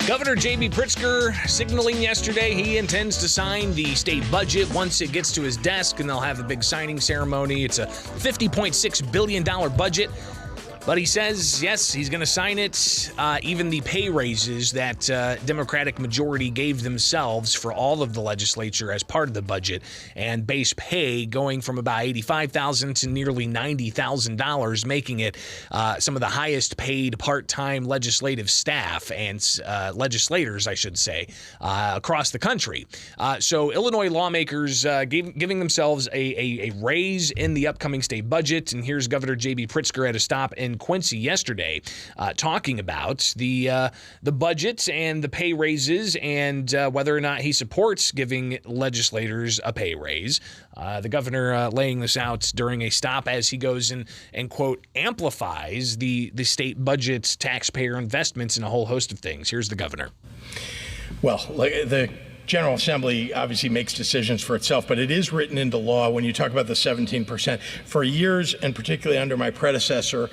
Governor J.B. Pritzker signaling yesterday he intends to sign the state budget once it gets to his desk, and they'll have a big signing ceremony. It's a $50.6 billion budget. But he says, yes, he's going to sign it. Even the pay raises that Democratic majority gave themselves for all of the legislature as part of the budget, and base pay going from about $85,000 to nearly $90,000, making it some of the highest paid part-time legislative staff and legislators, I should say, across the country. So Illinois lawmakers giving themselves a raise in the upcoming state budget. And here's Governor J.B. Pritzker at a stop in Quincy yesterday, talking about the budget and the pay raises and whether or not he supports giving legislators a pay raise. The governor laying this out during a stop as he goes and quote, amplifies the state budget's taxpayer investments in a whole host of things. Here's the governor. Well, the General Assembly obviously makes decisions for itself, but it is written into law when you talk about the 17%. For years, and particularly under my predecessor,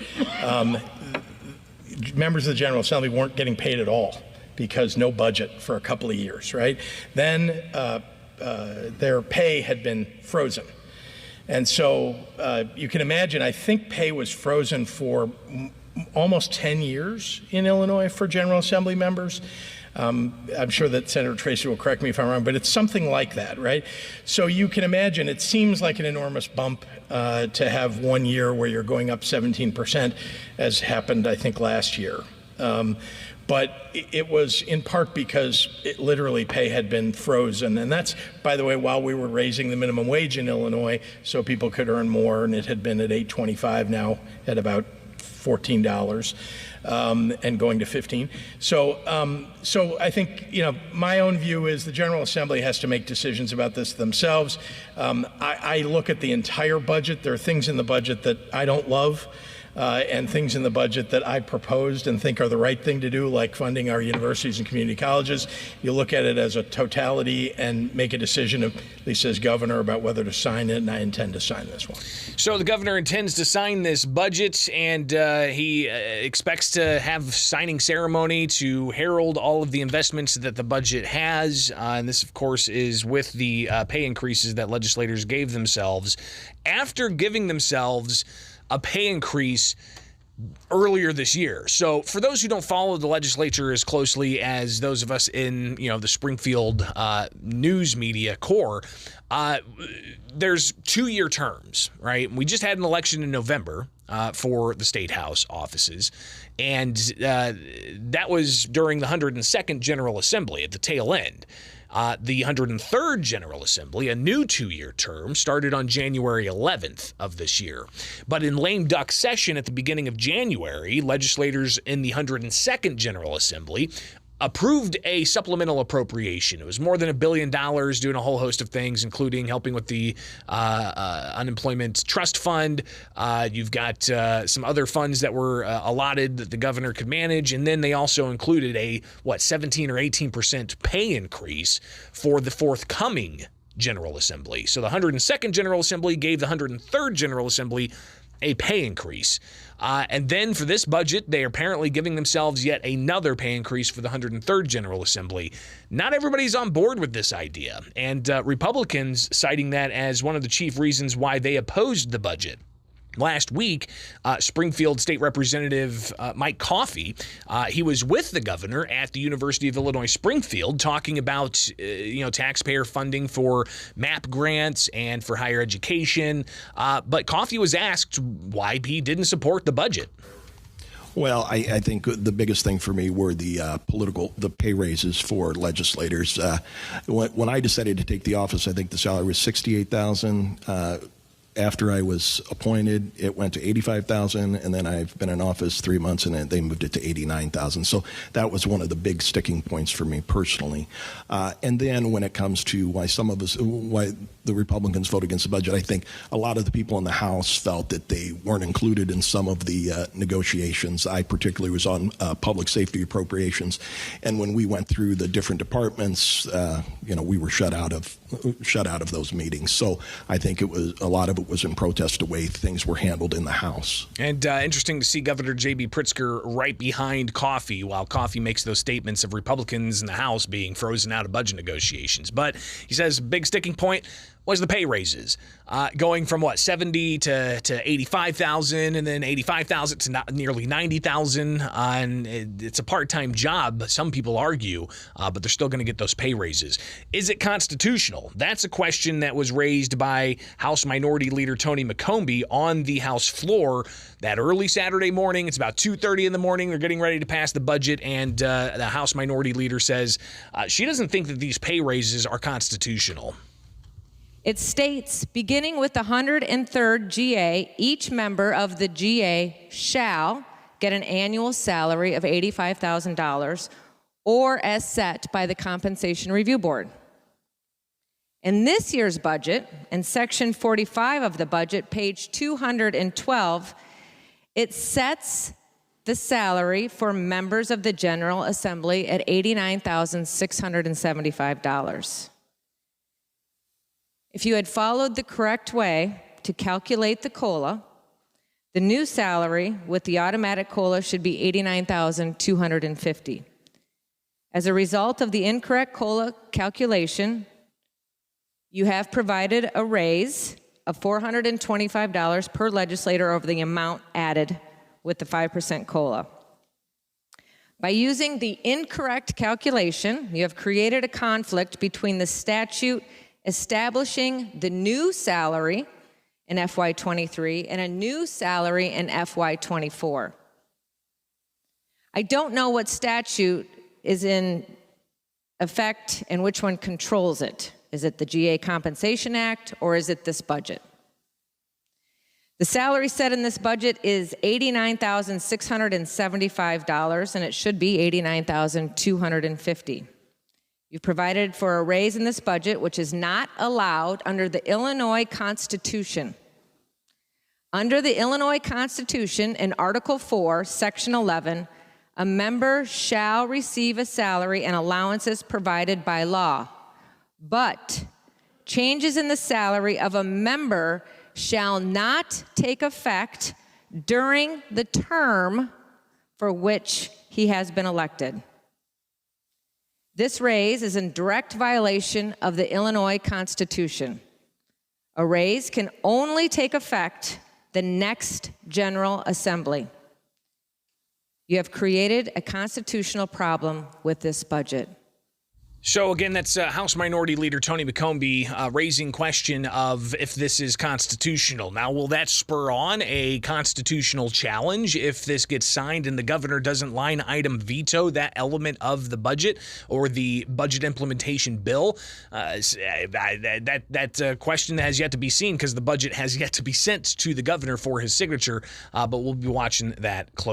members of the General Assembly weren't getting paid at all because no budget for a couple of years, right? Then their pay had been frozen. And so you can imagine, I think pay was frozen for almost 10 years in Illinois for General Assembly members. I'm sure that Senator Tracy will correct me if I'm wrong, but it's something like that, right? So you can imagine it seems like an enormous bump to have 1 year where you're going up 17%, as happened, I think, last year. But it was in part because literally pay had been frozen. And that's, by the way, while we were raising the minimum wage in Illinois so people could earn more, and it had been at $8.25, now at about $14. And going to 15. So I think, my own view is the General Assembly has to make decisions about this themselves. I look at the entire budget. There are things in the budget that I don't love, and things in the budget that I proposed and think are the right thing to do, like funding our universities and community colleges. You look at it as a totality and make a decision, at least as governor, about whether to sign it, and I intend to sign this one. So the governor intends to sign this budget, and he expects to have signing ceremony to herald all of the investments that the budget has. And this, of course, is with the pay increases that legislators gave themselves after giving themselves a pay increase earlier this year. So for those who don't follow the legislature as closely as those of us in, the Springfield news media core, there's 2-year terms, right? We just had an election in November for the state house offices, and that was during the 102nd General Assembly at the tail end. The 103rd General Assembly, a new 2-year term, started on January 11th of this year. But in lame duck session at the beginning of January, legislators in the 102nd General Assembly approved a supplemental appropriation. It was more than $1 billion, doing a whole host of things, including helping with the unemployment trust fund. You've got some other funds that were allotted that the governor could manage. And then they also included a, 17 or 18% pay increase for the forthcoming General Assembly. So the 102nd General Assembly gave the 103rd General Assembly a pay increase. And then for this budget, they are apparently giving themselves yet another pay increase for the 103rd General Assembly. Not everybody's on board with this idea, and Republicans citing that as one of the chief reasons why they opposed the budget. Last week, Springfield State Representative Mike Coffey, he was with the governor at the University of Illinois Springfield talking about, taxpayer funding for MAP grants and for higher education. But Coffey was asked why he didn't support the budget. Well, I think the biggest thing for me were the pay raises for legislators. When I decided to take the office, I think the salary was $68,000. After I was appointed, it went to $85,000, and then I've been in office 3 months, and then they moved it to $89,000. So that was one of the big sticking points for me personally. And then when it comes to why the Republicans vote against the budget, I think a lot of the people in the House felt that they weren't included in some of the negotiations. I particularly was on public safety appropriations, and when we went through the different departments, we were shut out of those meetings. So I think a lot of it it was in protest the way things were handled in the House. And interesting to see Governor J.B. Pritzker right behind Coffee, while Coffee makes those statements of Republicans in the House being frozen out of budget negotiations. But he says big sticking point was the pay raises, going from what, 70 to 85,000, and then 85,000 to nearly 90,000. And it's a part-time job, some people argue, but they're still going to get those pay raises. Is it constitutional? That's a question that was raised by House Minority Leader Tony McCombie on the House floor that early Saturday morning. It's about 2:30 in the morning. They're getting ready to pass the budget, and the House Minority Leader says she doesn't think that these pay raises are constitutional. It states, beginning with the 103rd GA, each member of the GA shall get an annual salary of $85,000 or as set by the Compensation Review Board. In this year's budget, in Section 45 of the budget, page 212, it sets the salary for members of the General Assembly at $89,675. If you had followed the correct way to calculate the COLA, the new salary with the automatic COLA should be $89,250. As a result of the incorrect COLA calculation, you have provided a raise of $425 per legislator over the amount added with the 5% COLA. By using the incorrect calculation, you have created a conflict between the statute establishing the new salary in FY23 and a new salary in FY24. I don't know what statute is in effect and which one controls it. Is it the GA Compensation Act or is it this budget? The salary set in this budget is $89,675, and it should be $89,250. You've provided for a raise in this budget, which is not allowed under the Illinois Constitution. Under the Illinois Constitution, in Article 4, Section 11, a member shall receive a salary and allowances provided by law. But changes in the salary of a member shall not take effect during the term for which he has been elected. This raise is in direct violation of the Illinois Constitution. A raise can only take effect the next General Assembly. You have created a constitutional problem with this budget. So again, that's House Minority Leader Tony McCombie raising question of if this is constitutional. Now, will that spur on a constitutional challenge if this gets signed and the governor doesn't line item veto that element of the budget or the budget implementation bill? That question has yet to be seen because the budget has yet to be sent to the governor for his signature, but we'll be watching that closely.